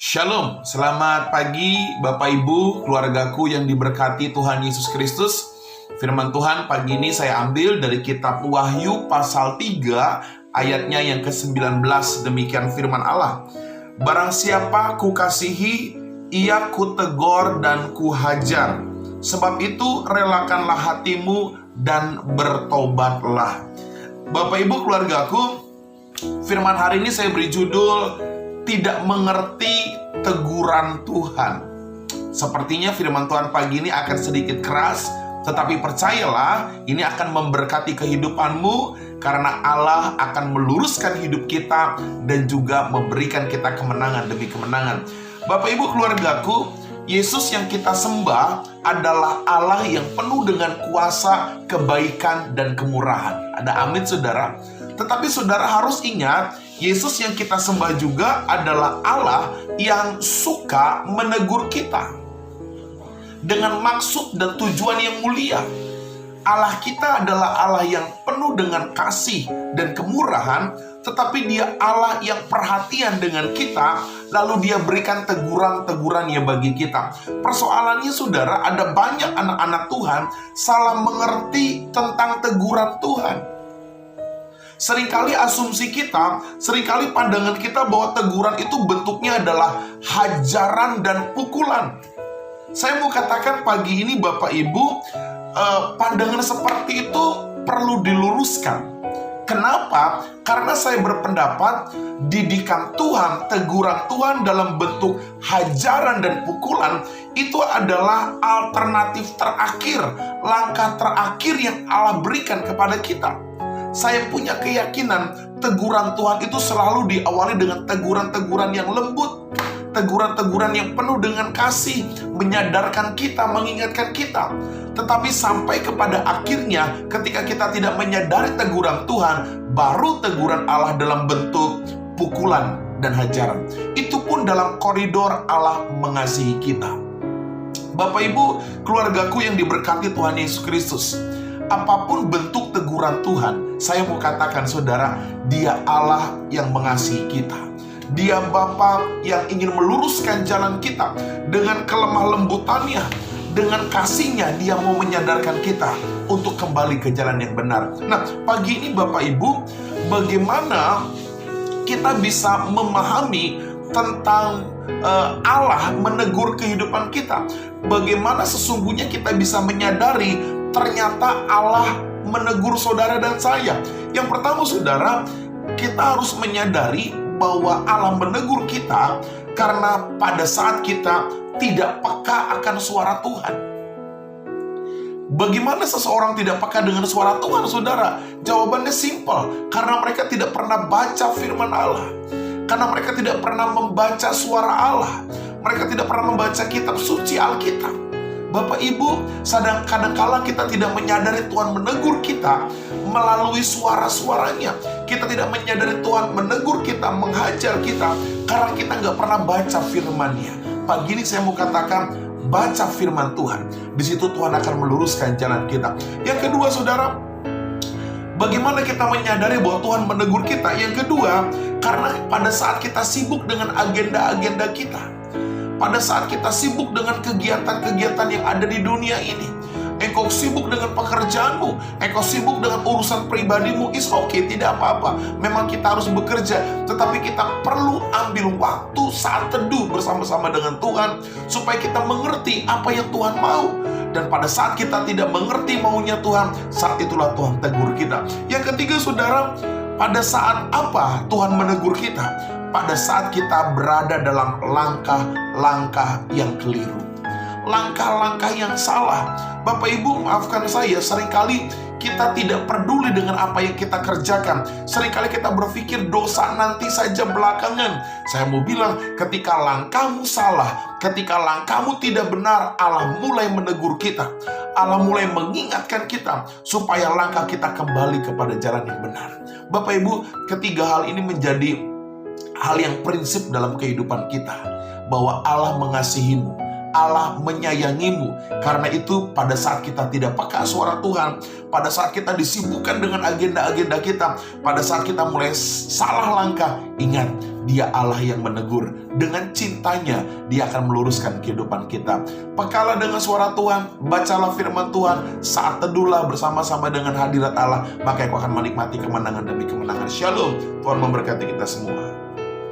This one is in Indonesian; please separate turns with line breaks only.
Shalom, selamat pagi Bapak Ibu, keluargaku yang diberkati Tuhan Yesus Kristus. Firman Tuhan pagi ini saya ambil dari kitab Wahyu pasal 3 ayatnya yang ke-19. Demikian firman Allah. Barang siapa kukasihi, ia kutegor dan kuhajar. Sebab itu relakanlah hatimu dan bertobatlah. Bapak Ibu keluargaku, firman hari ini saya beri judul tidak mengerti teguran Tuhan. Sepertinya firman Tuhan pagi ini akan sedikit keras, tetapi percayalah ini akan memberkati kehidupanmu, karena Allah akan meluruskan hidup kita dan juga memberikan kita kemenangan demi kemenangan. Bapak Ibu keluargaku, Yesus yang kita sembah adalah Allah yang penuh dengan kuasa, kebaikan, dan kemurahan. Ada amin saudara. Tetapi saudara harus ingat, Yesus yang kita sembah juga adalah Allah yang suka menegur kita dengan maksud dan tujuan yang mulia. Allah kita adalah Allah yang penuh dengan kasih dan kemurahan, tetapi Dia Allah yang perhatian dengan kita, lalu Dia berikan teguran-tegurannya bagi kita. Persoalannya saudara, ada banyak anak-anak Tuhan salah mengerti tentang teguran Tuhan. Seringkali asumsi kita, seringkali pandangan kita bahwa teguran itu bentuknya adalah hajaran dan pukulan. Saya mau katakan pagi ini Bapak Ibu, pandangan seperti itu perlu diluruskan. Kenapa? Karena saya berpendapat didikan Tuhan, teguran Tuhan dalam bentuk hajaran dan pukulan itu adalah alternatif terakhir, langkah terakhir yang Allah berikan kepada kita. Saya punya keyakinan teguran Tuhan itu selalu diawali dengan teguran-teguran yang lembut, teguran-teguran yang penuh dengan kasih, menyadarkan kita, mengingatkan kita. Tetapi sampai kepada akhirnya, ketika kita tidak menyadari teguran Tuhan, baru teguran Allah dalam bentuk pukulan dan hajaran. Itu pun dalam koridor Allah mengasihi kita. Bapak Ibu, keluargaku yang diberkati Tuhan Yesus Kristus, apapun bentuk teguran Tuhan, saya mau katakan saudara, Dia Allah yang mengasihi kita. Dia Bapa yang ingin meluruskan jalan kita. Dengan kelemah lembutannya, dengan kasihnya, Dia mau menyadarkan kita untuk kembali ke jalan yang benar. Nah, pagi ini Bapak Ibu, bagaimana kita bisa memahami tentang Allah menegur kehidupan kita? Bagaimana sesungguhnya kita bisa menyadari ternyata Allah menegur saudara dan saya? Yang pertama saudara, kita harus menyadari bahwa Allah menegur kita karena pada saat kita tidak peka akan suara Tuhan. Bagaimana seseorang tidak peka dengan suara Tuhan, saudara? Jawabannya simpel, karena mereka tidak pernah baca firman Allah, karena mereka tidak pernah membaca suara Allah, mereka tidak pernah membaca kitab suci Alkitab. Bapak Ibu, kadang-kala kita tidak menyadari Tuhan menegur kita melalui suara-suaranya. Kita tidak menyadari Tuhan menegur kita, menghajar kita, karena kita nggak pernah baca firman-Nya. Pagi ini saya mau katakan, baca firman Tuhan. Di situ Tuhan akan meluruskan jalan kita. Yang kedua saudara, bagaimana kita menyadari bahwa Tuhan menegur kita? Yang kedua, karena pada saat kita sibuk dengan agenda-agenda kita, pada saat kita sibuk dengan kegiatan-kegiatan yang ada di dunia ini, engkau sibuk dengan pekerjaanmu, engkau sibuk dengan urusan pribadimu, is okay, tidak apa-apa. Memang kita harus bekerja, tetapi kita perlu ambil waktu saat teduh bersama-sama dengan Tuhan, supaya kita mengerti apa yang Tuhan mau. Dan pada saat kita tidak mengerti maunya Tuhan, saat itulah Tuhan tegur kita. Yang ketiga saudara, pada saat apa Tuhan menegur kita? Pada saat kita berada dalam langkah-langkah yang keliru, langkah-langkah yang salah. Bapak Ibu, maafkan saya, seringkali kita tidak peduli dengan apa yang kita kerjakan. Seringkali kita berpikir dosa nanti saja belakangan. Saya mau bilang, ketika langkahmu salah, ketika langkahmu tidak benar, Allah mulai menegur kita. Allah mulai mengingatkan kita supaya langkah kita kembali kepada jalan yang benar. Bapak Ibu, ketiga hal ini menjadi hal yang prinsip dalam kehidupan kita, bahwa Allah mengasihimu, Allah menyayangimu. Karena itu pada saat kita tidak peka suara Tuhan, pada saat kita disibukkan dengan agenda-agenda kita, pada saat kita mulai salah langkah, ingat, Dia Allah yang menegur. Dengan cintanya Dia akan meluruskan kehidupan kita. Pekalah dengan suara Tuhan, bacalah firman Tuhan, saat teduhlah bersama-sama dengan hadirat Allah, maka kau akan menikmati kemenangan demi kemenangan. Shalom, Tuhan memberkati kita semua.